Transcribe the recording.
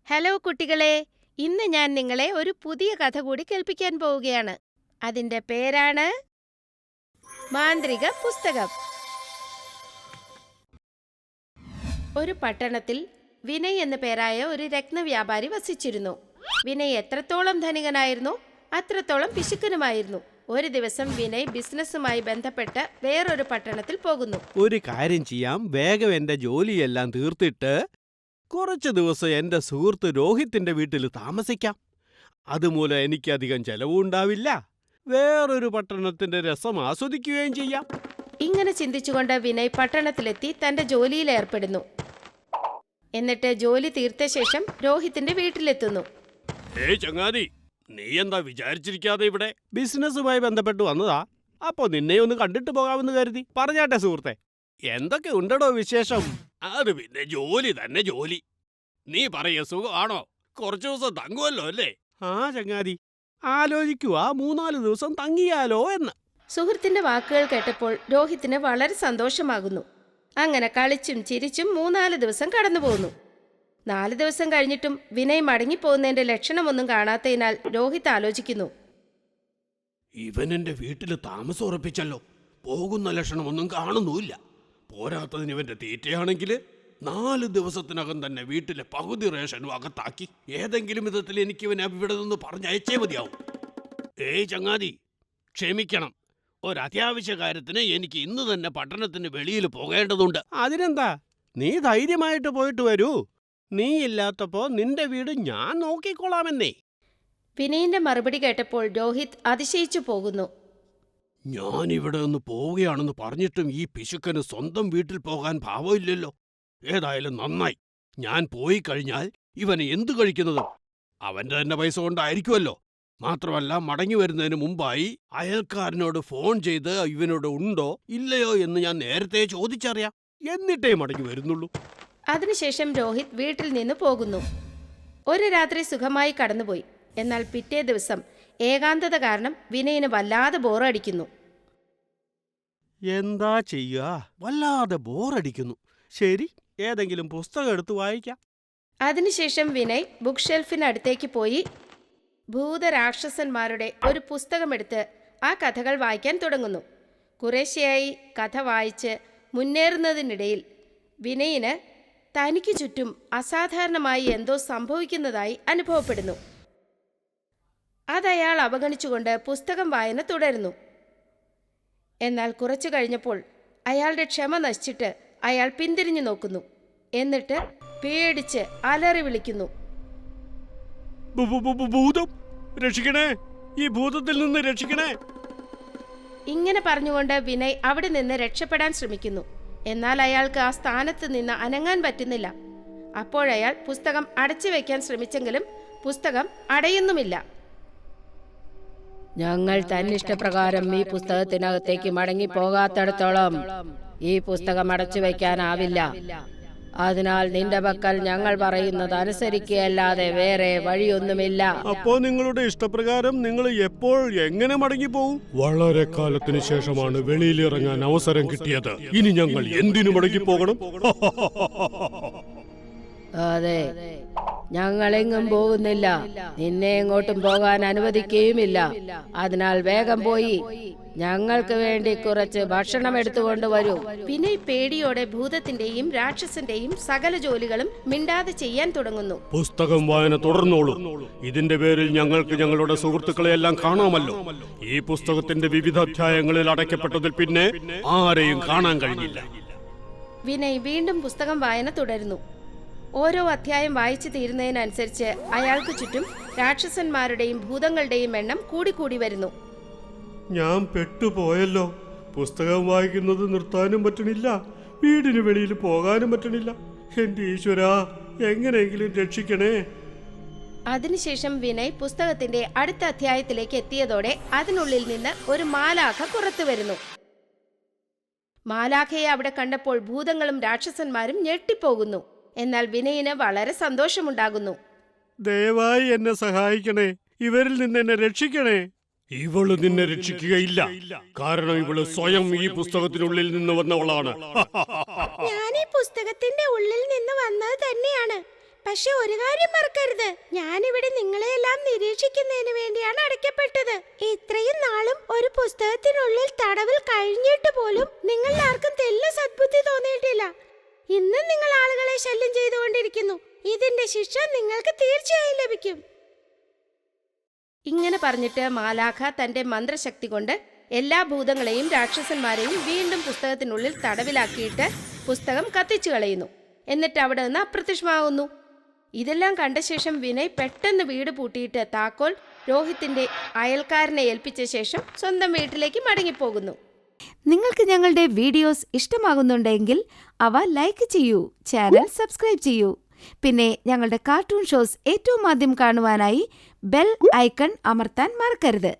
Hello കുട്ടികളെ, ഇന്ന് ഞാൻ നിങ്ങളെ ഒരു പുതിയ കഥ കൂടി കേൾപ്പിക്കാൻ പോവുകയാണ്. അതിന്റെ പേരാണ് മാന്ത്രിക പുസ്തകം. ഒരു പട്ടണത്തിൽ വിനയ് എന്നു പേരായ ഒരു രത്നവ്യാപാരി വസിച്ചിരുന്നു. വിനയ് എത്രത്തോളം ധനികനായിരുന്നു അത്രത്തോളം പിശുക്കനുമായിരുന്നു. ഒരു ദിവസം വിനയ് ബിസിനസ്സുമായി ബന്ധപ്പെട്ട് വേറൊരു പട്ടണത്തിൽ പോകുന്നു. ഒരു കാര്യം ചെയ്യാം, വേഗം എന്റെ ജോലിയെല്ലാം തീർത്തിട്ട് കുറച്ചു ദിവസം എന്റെ സുഹൃത്ത് രോഹിത്തിന്റെ വീട്ടിൽ താമസിക്കാം. അതുമൂലം എനിക്കധികം ചെലവുണ്ടാവില്ല. വേറൊരു പട്ടണത്തിന്റെ രസം ആസ്വദിക്കുകയും ചെയ്യാം. ഇങ്ങനെ ചിന്തിച്ചുകൊണ്ട് വിനയ് പട്ടണത്തിലെത്തി തന്റെ ജോലിയിൽ ഏർപ്പെടുന്നു. എന്നിട്ട് ജോലി തീർത്ത ശേഷം രോഹിത്തിന്റെ വീട്ടിലെത്തുന്നു. ഏയ് ചങ്ങാതി, നീ എന്താ വിചാരിച്ചിരിക്കാതെ ഇവിടെ? ബിസിനസ്സുമായി ബന്ധപ്പെട്ട് വന്നതാ. അപ്പോ നിന്നെ ഒന്ന് കണ്ടിട്ട് പോകാമെന്ന് കരുതി. പറഞ്ഞാട്ടെ സുഹൃത്തെ, എന്തൊക്കെ ഉണ്ടടോ വിശേഷം? അത് പിന്നെ ജോലി തന്നെ ജോലി. നീ പറയ, സുഖമാണോ? കുറച്ചു ദിവസം തങ്ങുമല്ലോ അല്ലേ? ആ ചങ്ങാതി, ആലോചിക്കുക 3-4 ദിവസം തങ്ങിയാലോ എന്ന്. സുഹൃത്തിന്റെ വാക്കുകൾ കേട്ടപ്പോൾ രോഹിത്തിന് വളരെ സന്തോഷമാകുന്നു. അങ്ങനെ കളിച്ചും ചിരിച്ചും 3-4 ദിവസം കടന്നുപോകുന്നു. 4 ദിവസം കഴിഞ്ഞിട്ടും വിനയ് മടങ്ങിപ്പോകുന്നതിന്റെ ലക്ഷണമൊന്നും കാണാത്തതിനാൽ രോഹിത് ആലോചിക്കുന്നു. ഇവൻ എന്റെ വീട്ടിൽ താമസം ഉറപ്പിച്ചല്ലോ, പോകുന്ന ലക്ഷണമൊന്നും കാണുന്നുമില്ല. പോരാത്തതിന് ഇവന്റെ തീറ്റയാണെങ്കിൽ 4 ദിവസത്തിനകം തന്നെ വീട്ടിലെ പകുതി റേഷനും അകത്താക്കി ഏതെങ്കിലും വിധത്തിൽ എനിക്ക് ഇവനെ ഇവിടെ നിന്ന് പറഞ്ഞയച്ചേ മതിയാവും. ഏയ് ചങ്ങാതി, ക്ഷമിക്കണം, ഒരത്യാവശ്യ കാര്യത്തിന് എനിക്ക് ഇന്ന് തന്നെ പട്ടണത്തിന് വെളിയിൽ പോകേണ്ടതുണ്ട്. അതിനെന്താ, നീ ധൈര്യമായിട്ട് പോയിട്ട് വരൂ. നീ ഇല്ലാത്തപ്പോ നിന്റെ വീട് ഞാൻ നോക്കിക്കോളാമെന്നേ. വിനയിന്റെ മറുപടി കേട്ടപ്പോൾ രോഹിത് അതിശയിച്ചു പോകുന്നു. ഞാൻ ഇവിടെ നിന്ന് പോവുകയാണെന്ന് പറഞ്ഞിട്ടും ഈ പിശുക്കന് സ്വന്തം വീട്ടിൽ പോകാൻ ഭാവമില്ലല്ലോ. ഏതായാലും നന്നായി. ഞാൻ പോയി കഴിഞ്ഞാൽ ഇവന് എന്തു കഴിക്കുന്നതും അവന്റെ തന്നെ പൈസ കൊണ്ടായിരിക്കുമല്ലോ. മാത്രമല്ല, മടങ്ങി വരുന്നതിന് മുമ്പായി അയൽക്കാരനോട് ഫോൺ ചെയ്ത് ഇവനോട് ഉണ്ടോ ഇല്ലയോ എന്ന് ഞാൻ നേരത്തെ ചോദിച്ചറിയാം. എന്നിട്ടേ മടങ്ങി വരുന്നുള്ളൂ. അതിനുശേഷം രോഹിത് വീട്ടിൽ നിന്ന് പോകുന്നു. ഒരു രാത്രി സുഖമായി കടന്നുപോയി. എന്നാൽ പിറ്റേ ദിവസം ഏകാന്തത കാരണം വിനയിന് വല്ലാതെ ബോറടിക്കുന്നു. എന്താ ചെയ്യുക, വല്ലാതെ ബോറടിക്കുന്നു. ശരി, ഏതെങ്കിലും പുസ്തകം എടുത്ത് വായിക്കാം. അതിനുശേഷം വിനയ് ബുക്ക് ഷെൽഫിനടുത്തേക്ക് പോയി ഭൂതരാക്ഷസന്മാരുടെ ഒരു പുസ്തകമെടുത്ത് ആ കഥകൾ വായിക്കാൻ തുടങ്ങുന്നു. കുറേശ്ശെയായി കഥ വായിച്ച് മുന്നേറുന്നതിനിടയിൽ വിനയിന് തനിക്ക് ചുറ്റും അസാധാരണമായി എന്തോ സംഭവിക്കുന്നതായി അനുഭവപ്പെടുന്നു. അതയാൾ അവഗണിച്ചുകൊണ്ട് പുസ്തകം വായന തുടരുന്നു. എന്നാൽ കുറച്ചു കഴിഞ്ഞപ്പോൾ അയാളുടെ ക്ഷമ നശിച്ചിട്ട് അയാൾ പിന്തിരിഞ്ഞു നോക്കുന്നു. എന്നിട്ട് പേടിച്ച് അലറി വിളിക്കുന്നു, ഭൂതം രക്ഷിക്കണേ, ഈ ഭൂതത്തിൽ നിന്ന് രക്ഷിക്കണേ. ഇങ്ങനെ പറഞ്ഞുകൊണ്ട് വിനയ് അവിടെ നിന്ന് രക്ഷപ്പെടാൻ ശ്രമിക്കുന്നു. എന്നാൽ അയാൾക്ക് ആ സ്ഥാനത്ത് നിന്ന് അനങ്ങാൻ പറ്റുന്നില്ല. അപ്പോഴയാൾ പുസ്തകം അടച്ചു വയ്ക്കാൻ ശ്രമിച്ചെങ്കിലും പുസ്തകം അടയുന്നുമില്ല. ഞങ്ങൾ തന്നിഷ്ടപ്രകാരം ഈ പുസ്തകത്തിനകത്തേക്ക് മടങ്ങി പോകാത്തിടത്തോളം ഈ പുസ്തകം അടച്ചു വയ്ക്കാനാവില്ല. അതിനാൽ നിന്റെ പക്കൽ ഞങ്ങൾ പറയുന്നത് അനുസരിക്കുകയല്ലാതെ വേറെ വഴിയൊന്നുമില്ല. അപ്പോ നിങ്ങളുടെ ഇഷ്ടപ്രകാരം നിങ്ങൾ എപ്പോൾ എങ്ങനെ മടങ്ങിപ്പോവും? വളരെ കാലത്തിന് ശേഷമാണ് വെളിയിലിറങ്ങാൻ അവസരം കിട്ടിയത്. ഇനി ഞങ്ങൾ എന്തിനു മടങ്ങിപ്പോകണം? അതെ, ഞങ്ങളെങ്ങും പോകുന്നില്ല, നിന്നെ എങ്ങോട്ടും പോകാൻ അനുവദിക്കുകയുമില്ല. അതിനാൽ വേഗം പോയി ഞങ്ങൾക്ക് വേണ്ടി കുറച്ച് ഭക്ഷണം എടുത്തുകൊണ്ട് വരൂ. വിനയ് പേടിയോടെ ഭൂതത്തിന്റെയും രാക്ഷസന്റെയും സകല ജോലികളും മിണ്ടാതെ ചെയ്യാൻ തുടങ്ങുന്നു. പുസ്തകം വായന തുടർന്നോളൂ. ഇതിന്റെ പേരിൽ ഞങ്ങൾക്ക് ഞങ്ങളുടെ സുഹൃത്തുക്കളെയെല്ലാം കാണാമല്ലോ. ഈ പുസ്തകത്തിന്റെ വിവിധ അധ്യായങ്ങളിൽ അടയ്ക്കപ്പെട്ടതിൽ പിന്നെ ആരെയും കാണാൻ കഴിഞ്ഞില്ല. വിനയ് വീണ്ടും പുസ്തകം വായന തുടരുന്നു. ഓരോ അധ്യായം വായിച്ചു തീരുന്നതിനനുസരിച്ച് അയാൾക്ക് ചുറ്റും രാക്ഷസന്മാരുടെയും ഭൂതങ്ങളുടെയും എണ്ണം കൂടിക്കൂടി വരുന്നു. ഞാൻ പെട്ടുപോയല്ലോ. പുസ്തകം വായിക്കുന്നത് നിർത്താനും പറ്റണില്ല, വീടിന് വെളിയിൽ പോകാനും പറ്റണില്ല. എന്റെ ഈശ്വരാ, എങ്ങനെയെങ്കിലും രക്ഷിക്കണേ. അതിനുശേഷം വിനയ് പുസ്തകത്തിന്റെ അടുത്ത അധ്യായത്തിലേക്ക് എത്തിയതോടെ അതിനുള്ളിൽ നിന്ന് ഒരു മാലാഖ പുറത്തു വരുന്നു. മാലാഖയെ അവിടെ കണ്ടപ്പോൾ ഭൂതങ്ങളും രാക്ഷസന്മാരും ഞെട്ടിപ്പോകുന്നു. എന്നാൽ വിനയിന് വളരെ സന്തോഷമുണ്ടാകുന്നു. ദയവായി എന്നെ സഹായിക്കണേ, ഇവരിൽ നിന്ന് എന്നെ രക്ഷിക്കണേ. ഇവള് നിന്നെ രക്ഷിക്കുകയില്ല. കാരണം ഇവള് സ്വയം ഈ പുസ്തകത്തിനുള്ളിൽ നിന്ന് വന്നവളാണ്. ഞാൻ ഈ പുസ്തകത്തിന്റെ ഉള്ളിൽ നിന്ന് വന്നത് തന്നെയാണ്. പക്ഷെ ഒരു കാര്യം മറക്കരുത്, ഞാനിവിടെ നിങ്ങളെയെല്ലാം നിരീക്ഷിക്കുന്നതിന് വേണ്ടിയാണ് അടയ്ക്കപ്പെട്ടത്. ഇത്രയും നാളും ഒരു പുസ്തകത്തിനുള്ളിൽ തടവിൽ കഴിഞ്ഞിട്ട് പോലും നിങ്ങളിൽ ആർക്കും തെല്ല സദ്ബുദ്ധി തോന്നിയിട്ടില്ല. ഇന്നും നിങ്ങൾ ആളുകളെ ശല്യം ചെയ്തുകൊണ്ടിരിക്കുന്നു. ഇതിന്റെ ശിക്ഷ നിങ്ങൾക്ക് തീർച്ചയായും ലഭിക്കും. ഇങ്ങനെ പറഞ്ഞിട്ട് മാലാഖ തന്റെ മന്ത്രശക്തി കൊണ്ട് എല്ലാ ഭൂതങ്ങളെയും രാക്ഷസന്മാരെയും വീണ്ടും പുസ്തകത്തിനുള്ളിൽ തടവിലാക്കിയിട്ട് പുസ്തകം കത്തിച്ചു കളയുന്നു. എന്നിട്ട് അവിടെ നിന്ന് അപ്രത്യക്ഷമാകുന്നു. ഇതെല്ലാം കണ്ട ശേഷം വിനയ് പെട്ടെന്ന് വീട് പൂട്ടിയിട്ട് താക്കോൽ രോഹിത്തിന്റെ അയൽക്കാരനെ ഏൽപ്പിച്ച ശേഷം സ്വന്തം വീട്ടിലേക്ക് മടങ്ങിപ്പോകുന്നു. നിങ്ങൾക്ക് ഞങ്ങളുടെ വീഡിയോസ് ഇഷ്ടമാകുന്നുണ്ടെങ്കിൽ അവ ലൈക്ക് ചെയ്യൂ, ചാനൽ സബ്സ്ക്രൈബ് ചെയ്യൂ. പിന്നെ ഞങ്ങളുടെ കാർട്ടൂൺ ഷോസ് ഏറ്റവും ആദ്യം കാണുവാനായി ബെൽ ഐക്കൺ അമർത്താൻ മറക്കരുത്.